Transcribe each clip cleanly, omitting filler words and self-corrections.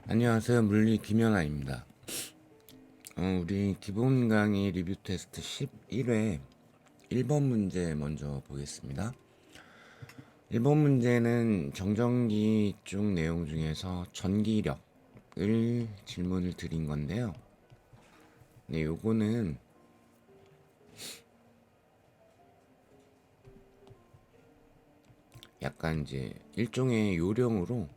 안녕하세요. 물리 김연아입니다. 우리 기본 강의 리뷰 테스트 11회 1번 문제 먼저 보겠습니다. 1번 문제는 정전기 쪽 내용 중에서 전기력을 질문을 드린 건데요. 네, 요거는 약간 이제 일종의 요령으로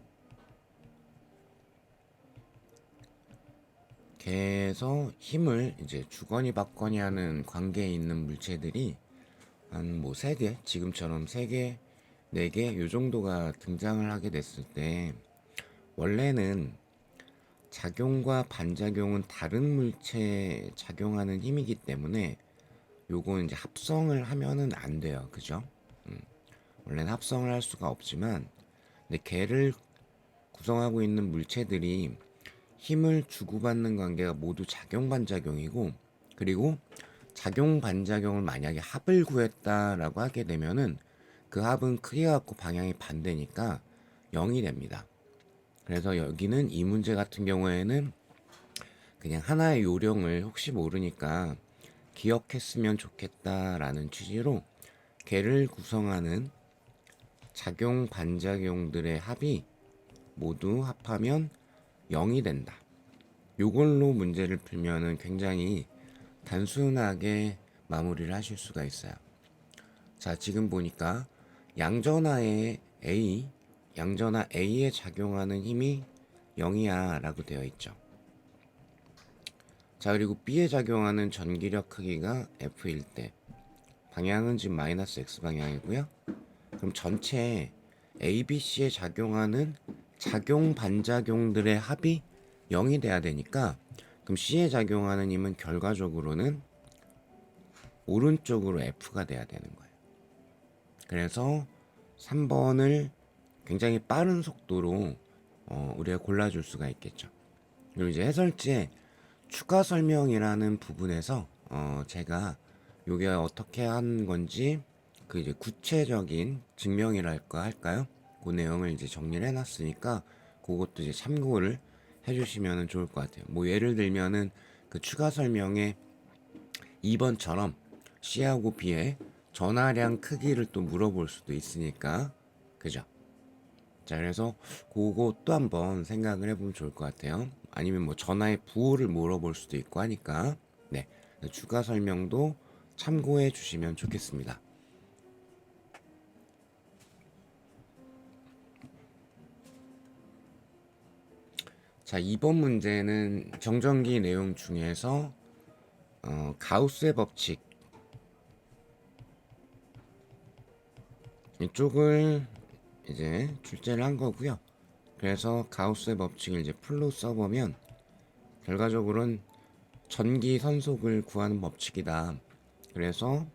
개에서 힘을 이제 주거니 받거니 하는 관계에 있는 물체들이 한 뭐 3개, 지금처럼 3개, 4개 요 정도가 등장을 하게 됐을 때 원래는 작용과 반작용은 다른 물체에 작용하는 힘이기 때문에 요건 이제 합성을 하면은 안 돼요. 그죠? 원래는 합성을 할 수가 없지만 근데 걔를 구성하고 있는 물체들이 힘을 주고받는 관계가 모두 작용 반작용이고 그리고 작용 반작용을 만약에 합을 구했다라고 하게 되면은 그 합은 크기가 같고 방향이 반대니까 0이 됩니다. 그래서 여기는 이 문제 같은 경우에는 그냥 하나의 요령을 혹시 모르니까 기억했으면 좋겠다라는 취지로 걔를 구성하는 작용 반작용들의 합이 모두 합하면 0이 된다. 요걸로 문제를 풀면은 굉장히 단순하게 마무리를 하실 수가 있어요. 자, 지금 보니까 양전하에 양전하 A에 작용하는 힘이 0이야 라고 되어 있죠. 자, 그리고 B에 작용하는 전기력 크기가 F일 때 방향은 지금 마이너스 X 방향이고요. 그럼 전체 ABC에 작용하는 작용 반작용들의 합이 0이 돼야 되니까 그럼 C에 작용하는 힘은 결과적으로는 오른쪽으로 F가 돼야 되는 거예요. 그래서 3번을 굉장히 빠른 속도로 우리가 골라줄 수가 있겠죠. 그리고 이제 해설지에 추가 설명이라는 부분에서 제가 요게 어떻게 한 건지 그 이제 구체적인 증명이랄까 할까요? 그 내용을 이제 정리를 해놨으니까 그것도 이제 참고를 해주시면 좋을 것 같아요. 뭐 예를 들면은 그 추가 설명에 2번처럼 C하고 B의 전하량 크기를 또 물어볼 수도 있으니까 그죠? 자, 그래서 그것도 한번 생각을 해보면 좋을 것 같아요. 아니면 뭐 전하의 부호를 물어볼 수도 있고 하니까 네, 추가 설명도 참고해 주시면 좋겠습니다. 자, 2번 문제는 정전기 내용 중에서 가우스의 법칙 이쪽을 이제 출제를 한 거고요. 그래서 가우스의 법칙을 이제 풀로 써보면 결과적으로는 전기 선속을 구하는 법칙이다. 그래서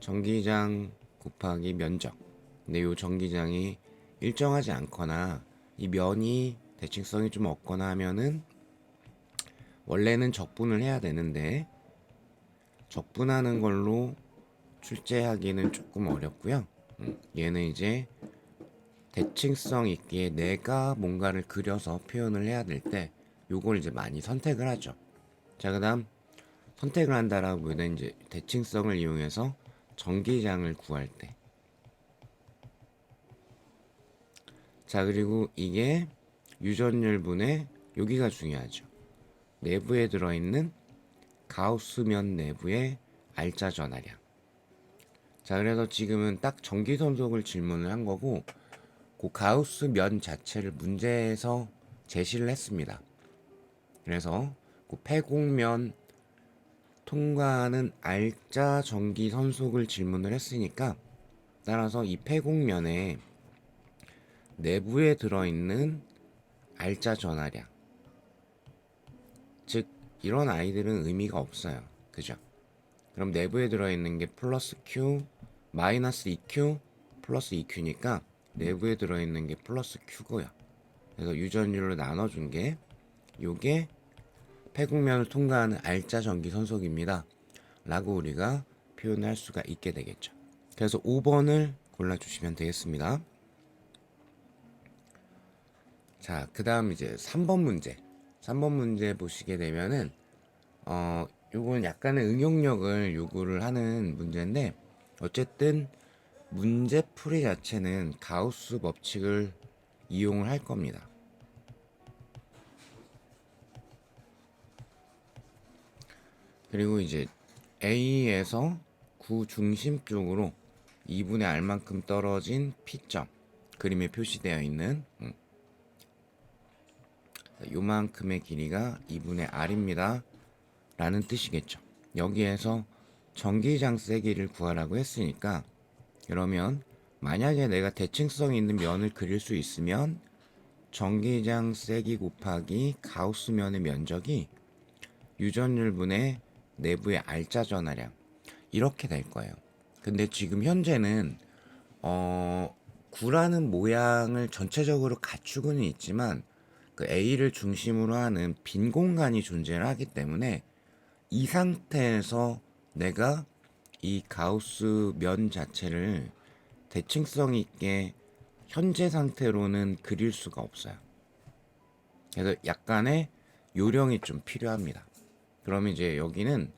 전기장 곱하기 면적. 근데 이 전기장이 일정하지 않거나 이 면이 대칭성이 좀 없거나 하면은 원래는 적분을 해야 되는데 적분하는 걸로 출제하기는 조금 어렵고요. 얘는 이제 대칭성 있게 내가 뭔가를 그려서 표현을 해야 될 때 요걸 이제 많이 선택을 하죠. 자, 그다음 선택을 한다라고 하면 이제 대칭성을 이용해서 전기장을 구할 때. 자, 그리고 이게 유전율분의 여기가 중요하죠. 내부에 들어있는 가우스면 내부의 알짜 전하량. 자, 그래서 지금은 딱 전기선속을 질문을 한 거고 그 가우스 면 자체를 문제에서 제시를 했습니다. 그래서 그 폐곡면 통과하는 알짜 전기 선속을 질문을 했으니까 따라서 이 폐곡면에 내부에 들어있는 알짜 전하량 즉 이런 아이들은 의미가 없어요. 그죠? 그럼 내부에 들어있는 게 플러스 Q 마이너스 2Q 플러스 2Q니까 내부에 들어있는 게 플러스 Q고요. 그래서 유전율로 나눠준 게 요게 폐국면을 통과하는 알짜 전기 선속입니다 라고 우리가 표현할 수가 있게 되겠죠. 그래서 5번을 골라주시면 되겠습니다. 자, 그 다음 이제 3번 문제. 3번 문제 보시게 되면은, 요건 약간의 응용력을 요구를 하는 문제인데, 어쨌든 문제 풀이 자체는 가우스 법칙을 이용을 할 겁니다. 그리고 이제 A에서 구 중심 쪽으로 2분의 R만큼 떨어진 P점, 그림에 표시되어 있는 요만큼의 길이가 2분의 R입니다 라는 뜻이겠죠. 여기에서 전기장 세기를 구하라고 했으니까, 그러면 만약에 내가 대칭성이 있는 면을 그릴 수 있으면 전기장 세기 곱하기 가우스면의 면적이 유전율분의 내부의 알짜 전하량, 이렇게 될 거예요. 근데 지금 현재는 구라는 모양을 전체적으로 갖추고는 있지만 그 A를 중심으로 하는 빈 공간이 존재를 하기 때문에 이 상태에서 내가 이 가우스 면 자체를 대칭성 있게 현재 상태로는 그릴 수가 없어요. 그래서 약간의 요령이 좀 필요합니다. 그러면 이제 여기는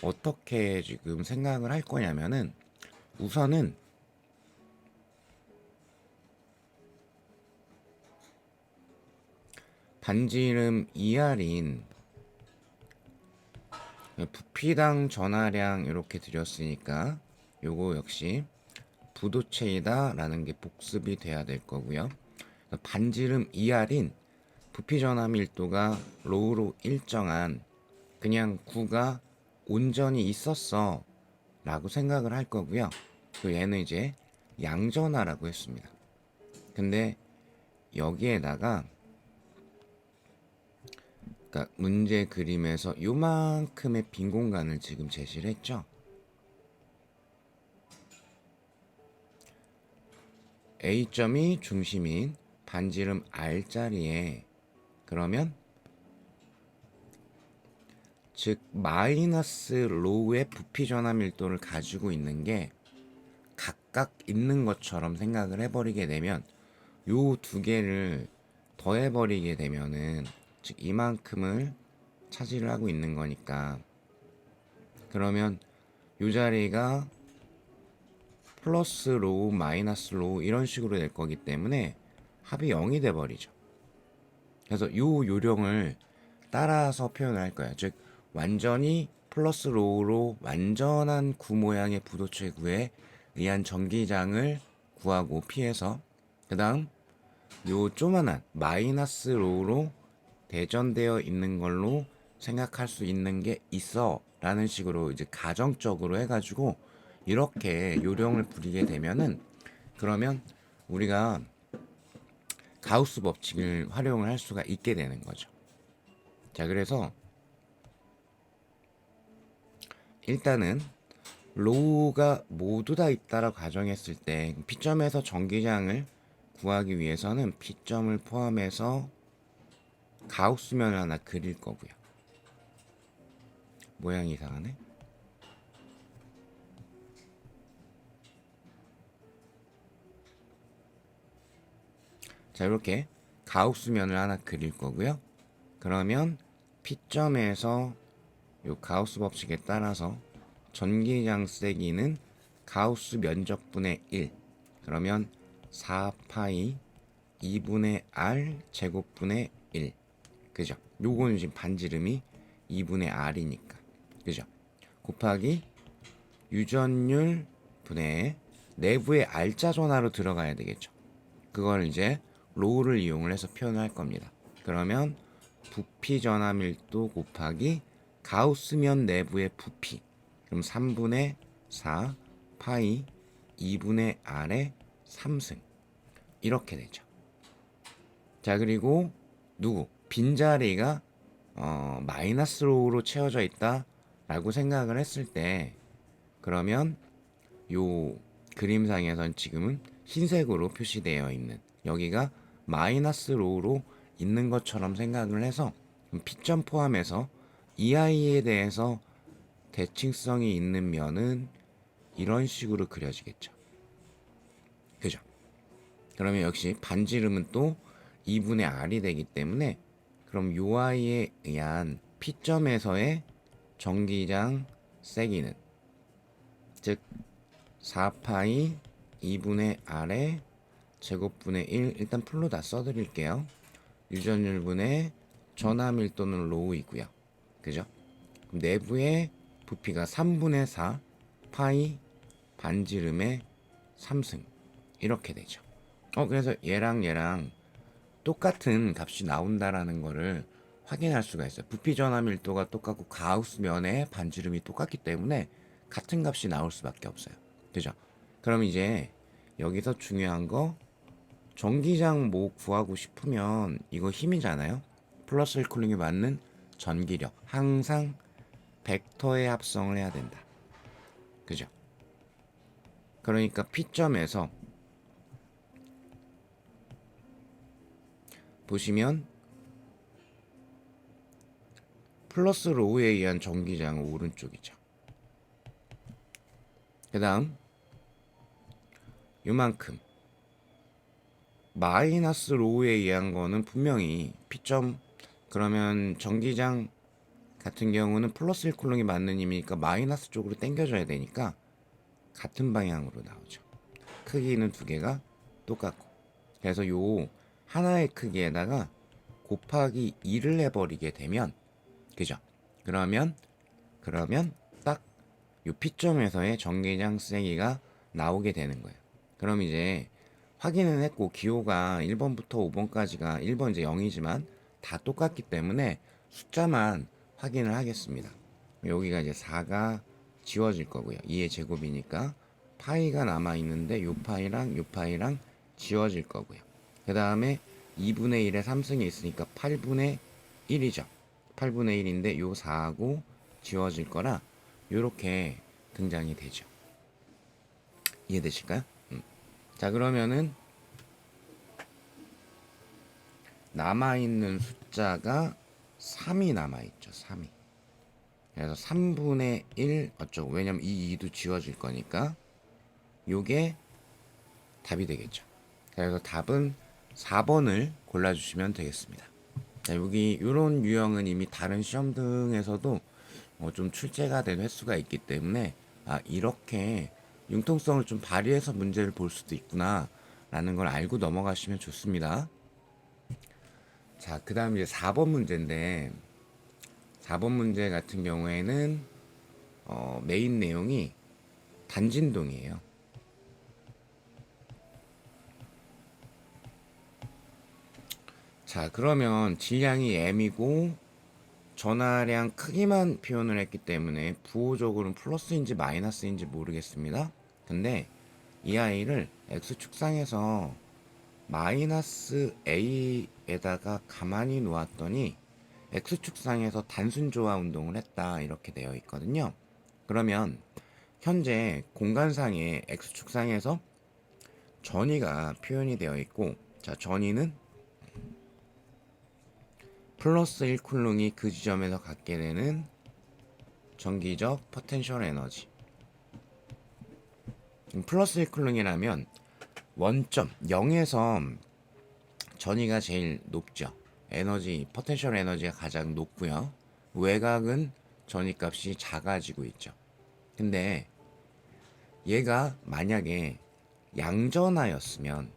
어떻게 지금 생각을 할 거냐면은, 우선은 반지름 2R인 부피당 전하량 이렇게 드렸으니까 요거 역시 부도체이다 라는 게 복습이 돼야 될 거고요. 반지름 2R인 부피 전하 밀도가 로우로 일정한 그냥 구가 온전히 있었어 라고 생각을 할 거고요. 그 얘는 이제 양전하라고 했습니다. 근데 여기에다가, 그러니까 문제 그림에서 요만큼의 빈 공간을 지금 제시를 했죠. A점이 중심인 반지름 R자리에, 그러면 즉 마이너스 로우의 부피 전하 밀도를 가지고 있는 게 각각 있는 것처럼 생각을 해버리게 되면, 요 두 개를 더해버리게 되면은, 즉 이만큼을 차지를 하고 있는 거니까, 그러면 요 자리가 플러스 로우 마이너스 로우 이런 식으로 될 거기 때문에 합이 0이 돼 버리죠. 그래서 요 요령을 따라서 표현을 할 거예요. 즉 완전히 플러스 로우로 완전한 구 모양의 부도체 구에 의한 전기장을 구하고 피해서, 그 다음 요 조만한 마이너스 로우로 대전되어 있는 걸로 생각할 수 있는 게 있어 라는 식으로 이제 가정적으로 해가지고 이렇게 요령을 부리게 되면은, 그러면 우리가 가우스 법칙을 활용을 할 수가 있게 되는 거죠. 자, 그래서 일단은 로우가 모두 다 있다라고 가정했을 때 P점에서 전기장을 구하기 위해서는 P점을 포함해서 가우스면을 하나 그릴 거고요. 모양이 이상하네. 자, 이렇게 가우스면을 하나 그릴 거고요. 그러면 P점에서 요 가우스 법칙에 따라서 전기장 세기는 가우스 면적분의 1, 그러면 4파이 2분의 R 제곱분의 1, 그죠? 요거는 지금 반지름이 2분의 R이니까, 그죠? 곱하기 유전율 분의 내부의 R자 전하로 들어가야 되겠죠. 그걸 이제 로우를 이용을 해서 표현할 겁니다. 그러면 부피 전하 밀도 곱하기 가우스면 내부의 부피, 그럼 3분의 4 파이 2분의 R의 3승, 이렇게 되죠. 자, 그리고 누구? 빈자리가 마이너스 로우로 채워져 있다 라고 생각을 했을 때, 그러면 요 그림상에선 지금은 흰색으로 표시되어 있는 여기가 마이너스 로우로 있는 것처럼 생각을 해서 P점 포함해서 이 아이에 대해서 대칭성이 있는 면은 이런 식으로 그려지겠죠. 그죠? 그러면 역시 반지름은 또 2분의 r이 되기 때문에 그럼 요 아이에 의한 P점에서의 전기장 세기는 즉 4파이 2분의 r의 제곱분의 1 일단 풀로 다 써드릴게요. 유전율분의 전하밀도는 로우이고요. 그죠? 그럼 내부의 부피가 3분의 4 파이 반지름의 3승 이렇게 되죠. 그래서 얘랑 똑같은 값이 나온다라는 거를 확인할 수가 있어요. 부피 전하밀도가 똑같고 가우스 면의 반지름이 똑같기 때문에 같은 값이 나올 수밖에 없어요. 그죠? 그럼 이제 여기서 중요한 거 전기장 뭐 구하고 싶으면 이거 힘이잖아요. 플러스 1쿨링이 맞는 전기력 항상 벡터의 합성을 해야 된다. 그죠? 그러니까 P점에서 보시면 플러스 로우에 의한 전기장은 오른쪽이죠. 그 다음 요만큼 마이너스 로우에 의한 거는 분명히 P점 그러면 전기장 같은 경우는 플러스 1쿨롱이 맞는 힘이니까 마이너스 쪽으로 당겨줘야 되니까 같은 방향으로 나오죠. 크기는 두 개가 똑같고 그래서 요 하나의 크기에다가 곱하기 2를 해버리게 되면 그죠? 그러면 딱 요 P점에서의 전기장 세기가 나오게 되는 거예요. 그럼 이제 확인은 했고 기호가 1번부터 5번까지가 1번 이제 0이지만 다 똑같기 때문에 숫자만 확인을 하겠습니다. 여기가 이제 4가 지워질 거고요. 2의 제곱이니까 파이가 남아 있는데 요 파이랑 지워질 거고요. 그 다음에 2분의 1에 3승이 있으니까 8분의 1이죠. 8분의 1인데 요 4하고 지워질 거라 요렇게 등장이 되죠. 이해되실까요? 자 그러면은 남아있는 숫자가 3이 남아있죠. 3이. 그래서 3분의 1 어쩌고 왜냐면 이 2도 지워질 거니까 요게 답이 되겠죠. 그래서 답은 4번을 골라주시면 되겠습니다. 자, 여기 이런 유형은 이미 다른 시험 등에서도 좀 출제가 된 횟수가 있기 때문에 이렇게 융통성을 좀 발휘해서 문제를 볼 수도 있구나 라는 걸 알고 넘어가시면 좋습니다. 자, 그 다음 이제 4번 문제인데 4번 문제 같은 경우에는 메인 내용이 단진동이에요. 자, 그러면 질량이 m이고 전하량 크기만 표현을 했기 때문에 부호적으로는 플러스인지 마이너스인지 모르겠습니다. 근데 이 아이를 x축상에서 마이너스 a에다가 가만히 놓았더니 x축상에서 단순 조화 운동을 했다 이렇게 되어 있거든요. 그러면 현재 공간상의 x축상에서 전위가 표현이 되어 있고 자 전위는 플러스 1쿨롱이 그 지점에서 갖게 되는 전기적 포텐셜 에너지 플러스 1쿨롱이라면 원점 0에서 전위가 제일 높죠. 에너지 포텐셜 에너지가 가장 높고요. 외곽은 전위 값이 작아지고 있죠. 근데 얘가 만약에 양전하였으면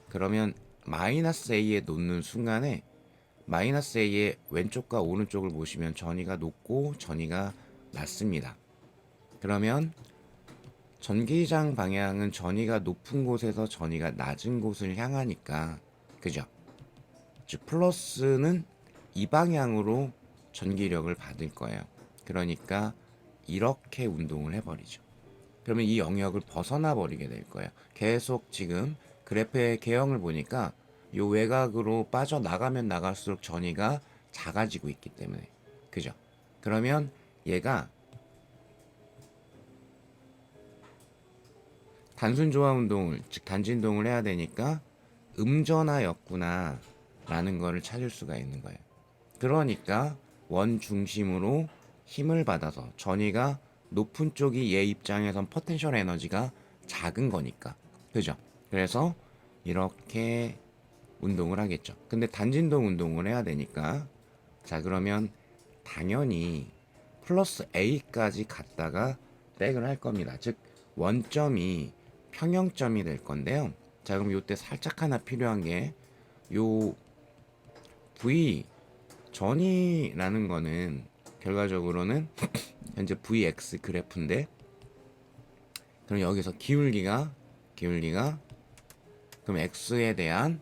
그러면 마이너스 A에 놓는 순간에 마이너스 A의 왼쪽과 오른쪽을 보시면 전위가 높고 전위가 낮습니다. 그러면 전기장 방향은 전위가 높은 곳에서 전위가 낮은 곳을 향하니까 그죠? 즉 플러스는 이 방향으로 전기력을 받을 거예요. 그러니까 이렇게 운동을 해버리죠. 그러면 이 영역을 벗어나 버리게 될 거예요. 계속 지금 그래프의 개형을 보니까 이 외곽으로 빠져나가면 나갈수록 전위가 작아지고 있기 때문에 그죠? 그러면 얘가 단순 조화 운동을 즉 단진동을 해야 되니까 음전하였구나 라는 거를 찾을 수가 있는 거예요. 그러니까 원 중심으로 힘을 받아서 전위가 높은 쪽이 얘 입장에선 포텐셜 에너지가 작은 거니까. 그죠? 그래서 이렇게 운동을 하겠죠. 근데 단진동 운동을 해야 되니까, 자, 그러면 당연히 플러스 A까지 갔다가 백을 할 겁니다. 즉 원점이 평형점이 될 건데요. 자, 그럼 요때 살짝 하나 필요한 게 요 V 전이라는 거는 결과적으로는 현재 VX 그래프인데, 그럼 여기서 기울기가 그럼 X에 대한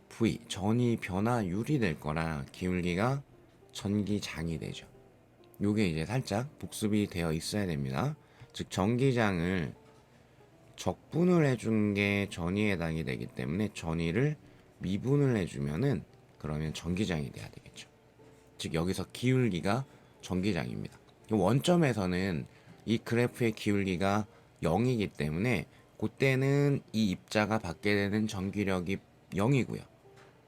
V 전이 변화율이 될 거라 기울기가 전기장이 되죠. 요게 이제 살짝 복습이 되어 있어야 됩니다. 즉 전기장을 적분을 해준 게 전위에 해당이 되기 때문에 전위를 미분을 해주면은 그러면 전기장이 돼야 되겠죠. 즉 여기서 기울기가 전기장입니다. 원점에서는 이 그래프의 기울기가 0이기 때문에 그때는 이 입자가 받게 되는 전기력이 0이고요.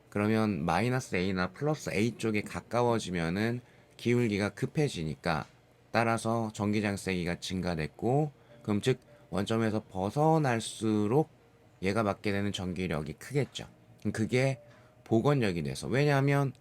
그러면 마이너스 A나 플러스 A 쪽에 가까워지면은 기울기가 급해지니까 따라서 전기장 세기가 증가됐고, 그럼 즉 원점에서 벗어날수록 얘가 받게 되는 전기력이 크겠죠. 그게 복원력이 돼서, 왜냐하면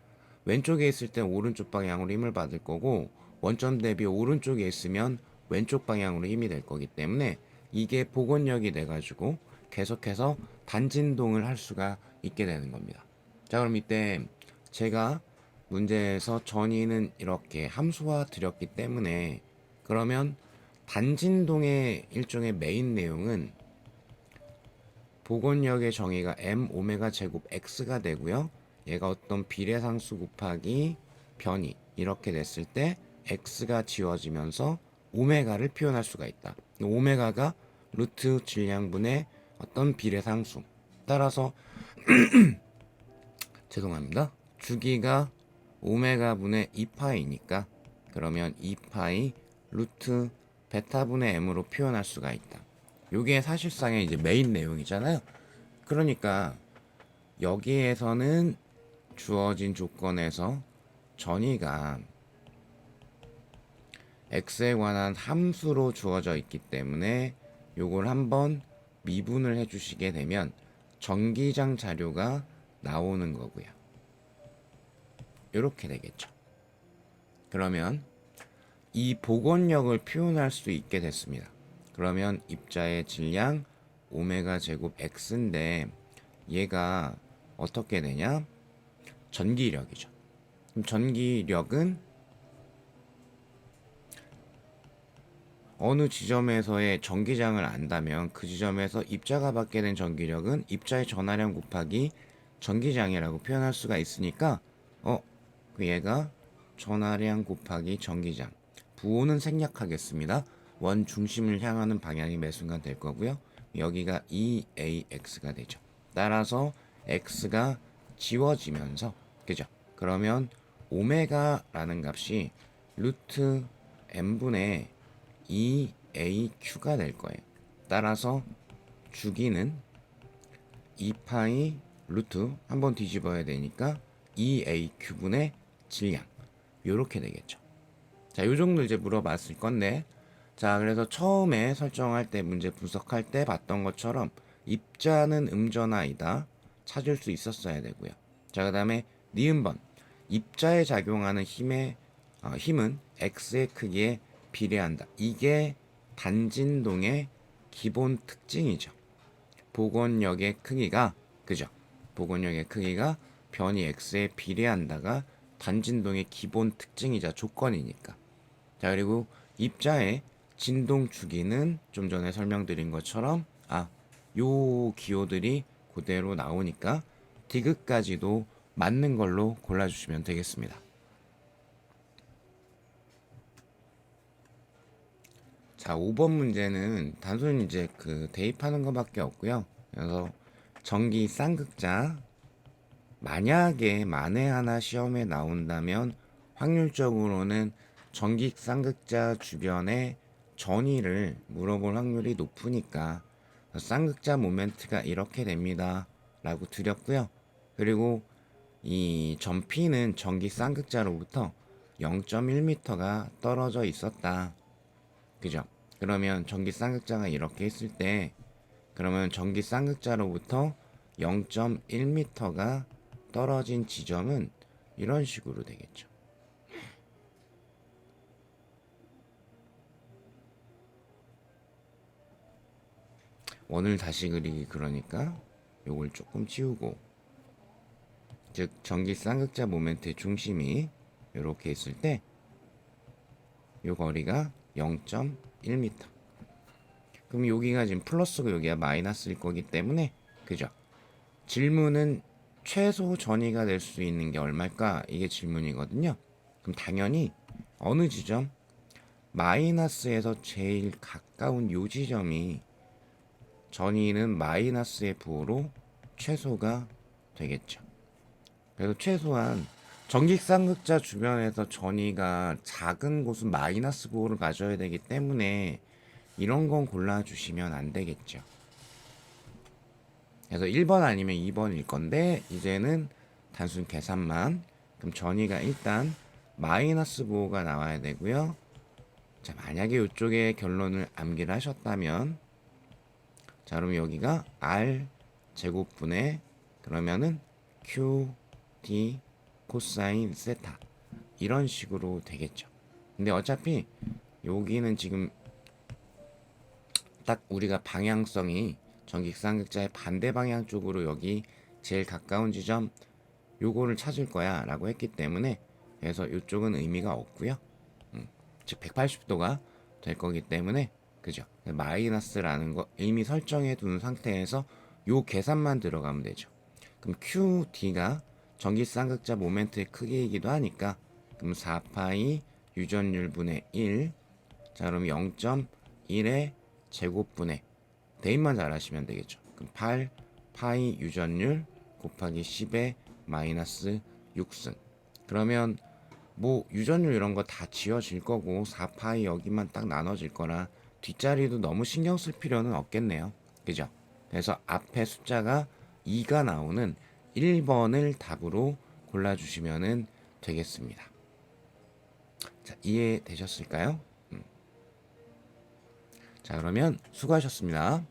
왼쪽에 있을 때 오른쪽 방향으로 힘을 받을 거고 원점 대비 오른쪽에 있으면 왼쪽 방향으로 힘이 될 거기 때문에 이게 복원력이 돼가지고 계속해서 단진동을 할 수가 있게 되는 겁니다. 자, 그럼 이때 제가 문제에서 전위는 이렇게 함수화 드렸기 때문에, 그러면 단진동의 일종의 메인 내용은 복원력의 정의가 m 오메가 제곱 x가 되고요. 얘가 어떤 비례상수 곱하기 변이 이렇게 됐을 때 x가 지워지면서 오메가를 표현할 수가 있다. 오메가가 루트 질량분의 어떤 비례상수, 따라서 죄송합니다. 주기가 오메가분의 2파이니까 그러면 2파이 루트 베타분의 m으로 표현할 수가 있다. 요게 사실상의 이제 메인 내용이잖아요. 그러니까 여기에서는 주어진 조건에서 전위가 x에 관한 함수로 주어져 있기 때문에 요걸 한번 미분을 해주시게 되면 전기장 자료가 나오는 거고요. 이렇게 되겠죠. 그러면 이 복원력을 표현할 수 있게 됐습니다. 그러면 입자의 질량 오메가 제곱 x인데 얘가 어떻게 되냐? 전기력이죠. 그럼 전기력은 어느 지점에서의 전기장을 안다면 그 지점에서 입자가 받게 된 전기력은 입자의 전하량 곱하기 전기장이라고 표현할 수가 있으니까 얘가 전하량 곱하기 전기장, 부호는 생략하겠습니다. 원 중심을 향하는 방향이 매 순간 될 거고요. 여기가 EAX가 되죠. 따라서 X가 지워지면서, 그죠? 그러면 오메가라는 값이 루트 m분의 2AQ가 될 거예요. 따라서 주기는 2파이 루트 한번 뒤집어야 되니까 2AQ분의 질량, 요렇게 되겠죠. 자, 요 정도 이제 물어봤을 건데, 자, 그래서 처음에 설정할 때 문제 분석할 때 봤던 것처럼 입자는 음전하이다 찾을 수 있었어야 되고요. 자, 그 다음에 니은번 입자에 작용하는 힘은 x의 크기에 비례한다. 이게 단진동의 기본 특징이죠. 복원력의 크기가, 그죠? 복원력의 크기가 변이 x에 비례한다가 단진동의 기본 특징이자 조건이니까. 자, 그리고 입자의 진동 주기는 좀 전에 설명드린 것처럼 요 기호들이 그대로 나오니까 디귿까지도 맞는 걸로 골라주시면 되겠습니다. 자, 5번 문제는 단순히 이제 대입하는 것밖에 없고요. 그래서 전기 쌍극자, 만에 하나 시험에 나온다면 확률적으로는 전기 쌍극자 주변에 전위를 물어볼 확률이 높으니까 쌍극자 모멘트가 이렇게 됩니다 라고 드렸고요. 그리고 이 전피는 전기 쌍극자로부터 0.1m가 떨어져 있었다. 그죠? 그러면 전기 쌍극자가 이렇게 있을 때, 그러면 전기 쌍극자로부터 0.1m가 떨어진 지점은 이런 식으로 되겠죠. 원을 다시 그리기, 그러니까 요걸 조금 치우고, 즉 전기 쌍극자 모멘트의 중심이 이렇게 있을 때 요 거리가 0.1m. 그럼 여기가 지금 플러스고 여기가 마이너스일 거기 때문에, 그죠? 질문은 최소 전이가 될 수 있는 게 얼마일까? 이게 질문이거든요. 그럼 당연히 어느 지점? 마이너스에서 제일 가까운 요 지점이 전이는 마이너스의 부호로 최소가 되겠죠. 그래서 최소한 전기쌍극자 주변에서 전이가 작은 곳은 마이너스 부호를 가져야 되기 때문에 이런 건 골라주시면 안 되겠죠. 그래서 1번 아니면 2번일 건데, 이제는 단순 계산만. 그럼 전이가 일단 마이너스 부호가 나와야 되고요. 자, 만약에 이쪽에 결론을 암기를 하셨다면, 자, 그럼 여기가 R 제곱분의, 그러면은 Q, D, 코사인 세타, 이런 식으로 되겠죠. 근데 어차피 여기는 지금 딱 우리가 방향성이 전기쌍극자의 반대 방향 쪽으로 여기 제일 가까운 지점 요거를 찾을 거야 라고 했기 때문에, 그래서 이쪽은 의미가 없고요. 즉 180도가 될 거기 때문에, 그죠? 마이너스라는 거 이미 설정해 둔 상태에서 요 계산만 들어가면 되죠. 그럼 QD가 전기쌍극자 모멘트의 크기이기도 하니까, 그럼 4파이 유전율 분의 1, 자 그럼 0.1의 제곱분의, 대입만 잘 하시면 되겠죠. 그럼 8 파이 유전율 곱하기 10의 마이너스 6승. 그러면 뭐 유전율 이런 거 다 지워질 거고 4파이 여기만 딱 나눠질 거라 뒷자리도 너무 신경 쓸 필요는 없겠네요. 그죠? 그래서 앞에 숫자가 2가 나오는 1번을 답으로 골라주시면 되겠습니다. 자, 이해되셨을까요? 자, 그러면 수고하셨습니다.